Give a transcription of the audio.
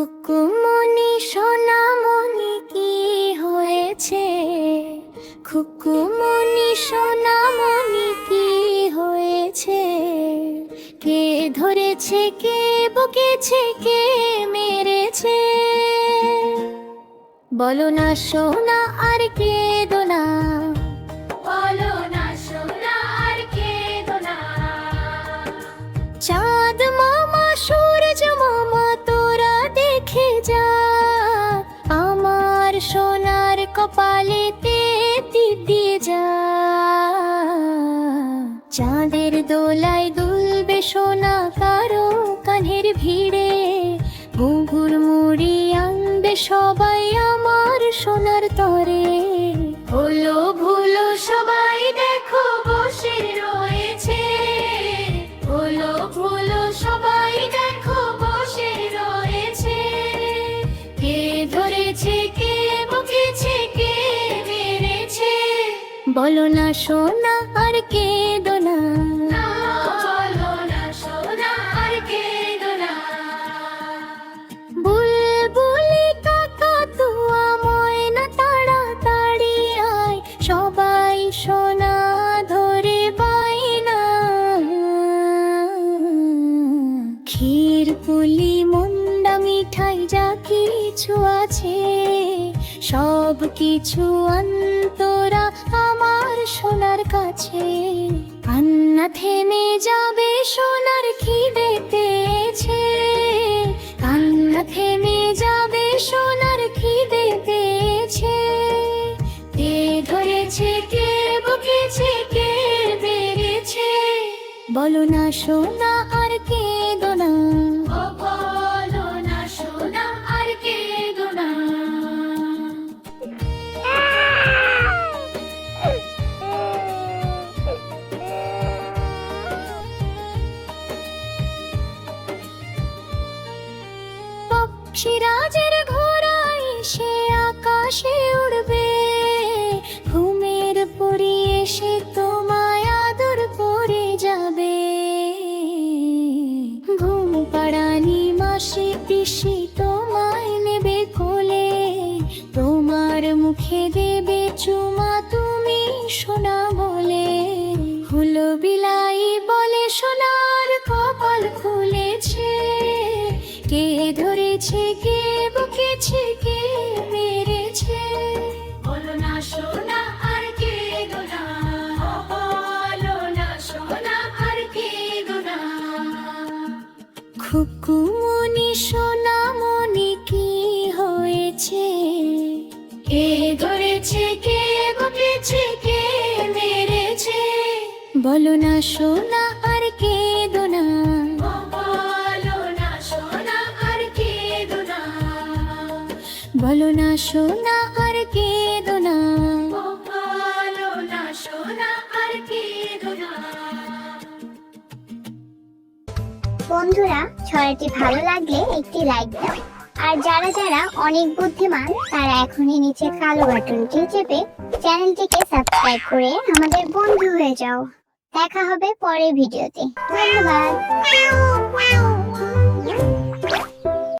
খুকুমনি সোনামণি কি হয়েছে? খুকুমনি সোনামণি কি হয়েছে? কে ধরেছে, কে বকেছে, কে মেরেছে? বলো না সোনা আর কেঁদো না, বলো না সোনা আর কেঁদো না। চাঁদ মামা সূরজ মামা তোরা দেখে যা, আমার সোনার কপালেতে টিপ দিয়ে যা। চাঁদের দোলায় দুলবে সোনা কারো কানের ভিড়ে, ঘুঙুর মুড়ি আনবে সবাই আমার সোনার তরে। হলো ভুলো সবাই দেখো বসে রয়েছে, হলো ভুলো সবাই দেখো বসে রয়েছে। কে ধরেছে, কে বকেছে, কে মেরেছে? বলো না সোনা আর কেঁদো না, বলো না সোনা আর কেঁদো না। বুলবুলি কাকাতুয়া ময়না তাড়াতাড়ি আয়, সবাই সোনা ধরে বায়না। ক্ষীর পুলি মন্ডা মিঠাই যা কিছু আছে, সব কিছু অন্তরা আমার সোনার কাছে। কান্না থেমে যাবে সোনার খিদে পেয়েছে, কান্না থেমে যাবে সোনার খিদে পেয়েছে। কে ধরেছে, কে বকেছে, কে বেড়েছে? বলো না সোনা আর কেঁদো না, বলো না সোনা আর কেঁদো না। পক্ষীরাজের ঘোড়া এসে আকাশে উড়বে, ঘুমের পরি এসে তোমায় আদর করে যাবে। ঘুম পাড়ানি মাসি পিসি তোমায় নেবে কোলে, তোমার মুখে দেবে চুমা তুমি সোনা বলে। হলো বিলাই বলে সোনার কপাল খুলেছে, কে ধরেছে, কে বকেছে, কে মেরেছে? বলো না সোনা আর কেঁদো না, বলো না সোনা আর কেঁদো না। খুকুমনি সোনামণি কি হয়েছে? কে ধরেছে, কে বকেছে, কে মেরেছে? বলো না সোনা আর কেঁদো না, বলো না সোনা আর কেঁদো না। বলো না সোনা আর কেঁদো না, বলো না সোনা আর কেঁদো না। বন্ধুরা, ছড়াটি ভালো লাগলে একটি লাইক দাও। আর যারা যারা অনেক বুদ্ধিমান তারা এখনই নিচে কালো বাটনটি চেপে চ্যানেলটিকে সাবস্ক্রাইব করে আমাদের বন্ধু হয়ে যাও। দেখা হবে পরের ভিডিওতে। ধন্যবাদ।